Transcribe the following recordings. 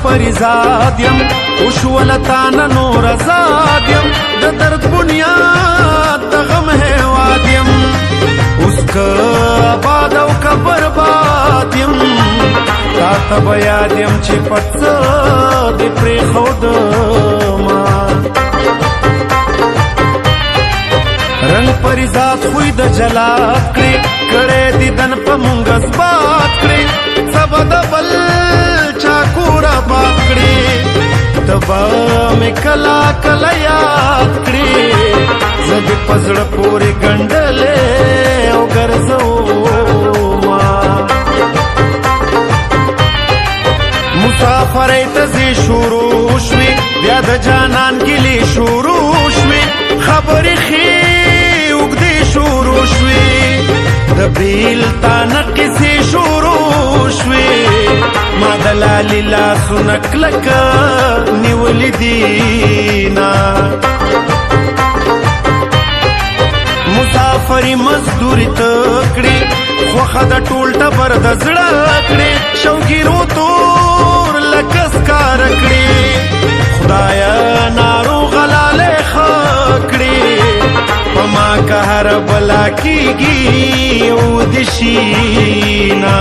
پریزاد یم وشولتانا نور آزاد یم د درد بنیاد د غم هیواد یم اوس که آباد او که برباد یم تا ته به یاد یم چې پټ څه دې پرېښودما رنګ پریزاد خوی د جلاد کړې کړې دیدن په مونږ اثبات کړې څه به د بل چا کور آباد کړې ته به مې کله کله یاد کړې زه دې په زړه پورې ګنډلې او ګرځوما مسافرۍ ته ځې شروع شوې بیا د جانان ګیلې شروع شوې خبرې ښې اوږدې شروع شوې د بېلتانه قصې شروع شوې ما د لالې لاسونه کلکه نیولي دينا مسافري مزدوري ته کړې خوښه د ټول ټبر د زړه کړې شوګیرو تور لکه سکاره کړې خدایه ناروغه لالې ښه کړې په ما که هره بلا کېږي او د شینا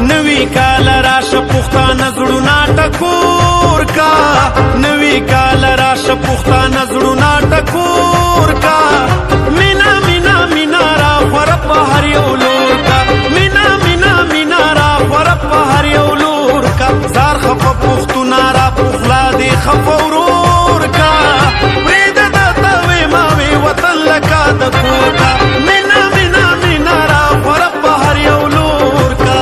نوی کال راشه پښتانه زړونه ټکور کا نوی کال راشه پښتانه زړونه ټکور کا مینا مینا مینا را خوره په هر یو لور کا مینا مینا مینا را خوره په هر یو لور کا زار خفه پښتونه را پخلا دې خفه ورور کا پرېږده درته ویما وی وطن لکه د کور کا مینا مینا مینا را خوره په هر یو لور کا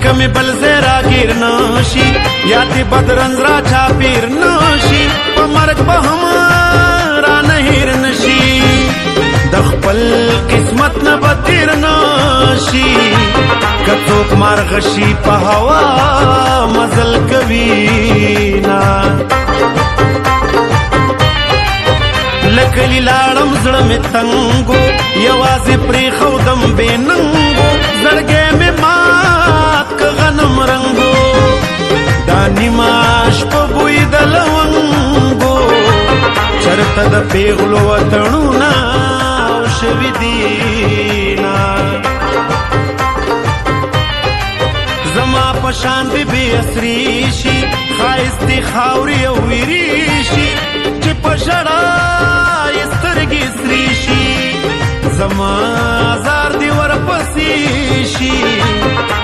کمی بل زیرا گیر نشی یا تی بدرنز را چاپیر نشی پا مرگ با ہمارا نهیر نشی دخپل قسمت نبتیر نشی کڅوک مارغشی پا هوا مزل کوینا لکلی لاړم زړه می تنګو یوازې پرې خودم بې ننګو زړګی می مات که غنم رنګو دا نیمه شپه بوی د لونګو چرته د پیغلو وطنونه او شوي دینا زما په شان دې بې اسري شي ښایستې خاورې او ویرې شي چې په ژړا یې سترګې سرې شي زما زار دې ورپسې شي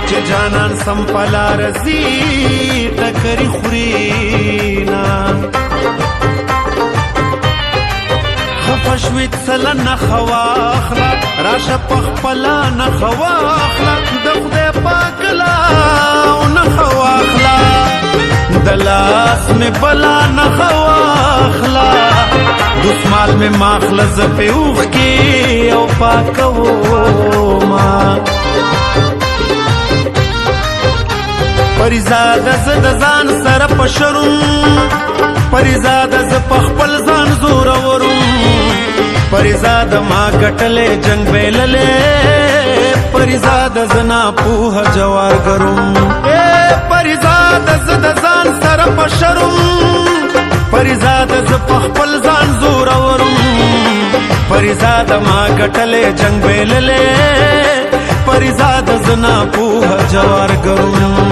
چې جانان سم په لاره ځي ټکرې خوري نه خفه شوې څله نښه واخله راشه په خپله نښه واخله د خدای پاک لاو نښه واخله د لاس مې بلا نښه واخله دسمال مې ماخله زه پې اوښکې او پاکوما پریزاده زه د ځان سره په شروم پریزاده زه په خپل ځان زورورم پریزاده ما ګټلې جنګ بیللې پریزاده زه ناپوهه جوارګروم پریزاده زه د ځان سره په شروم پریزاده زه په خپل ځان زورورم پریزاده ما ګټلې جنګ بیللې پریزاده زه ناپوهه جوارګروم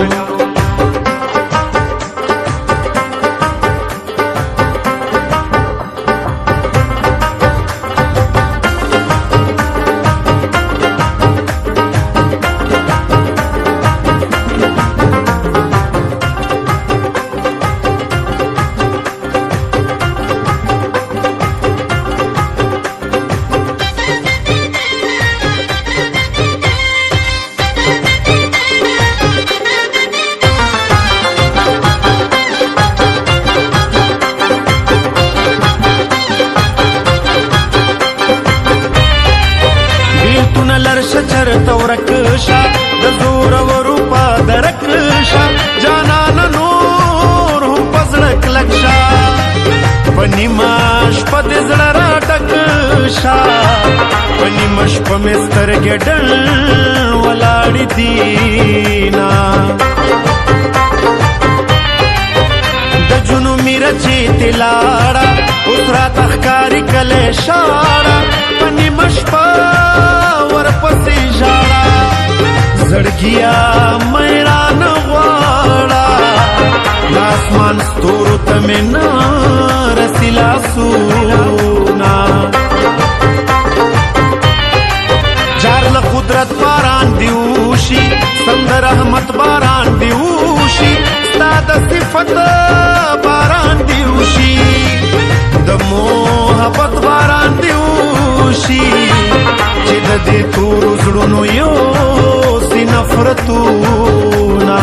چرته ورکشه د زورورو په درکشه جانانه نور هم په زړه کلک شه په نیمه شپه دې زړه راډک شه په نیمه شپه مې سترګې ډل ولاړې دینه د جنومي رچې تلاړه اوس راته ښکاري کلی شاړه په نیمه شپه ورپسې ژاړه زړګیه میرانه غواړه د اسمان ستورو ته مې نه رسي لاسونه جار له قدرت باران دې وشي سم د رحمت باران دې وشي ستا د صفت باران دې وشي د محبت باران دې وشي چې د دې تورو زړونو یوسي نفرتونه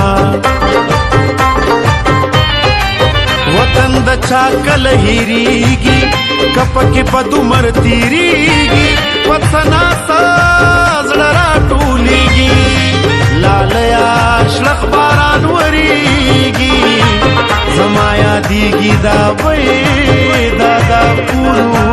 وطن د چا کله هېرېږي که پکې بد عمر تېرېږي په څه ناڅه زړه راټولېږي لالیه شړخ باران ورېږي زما یادېږي دا بې دا کورونه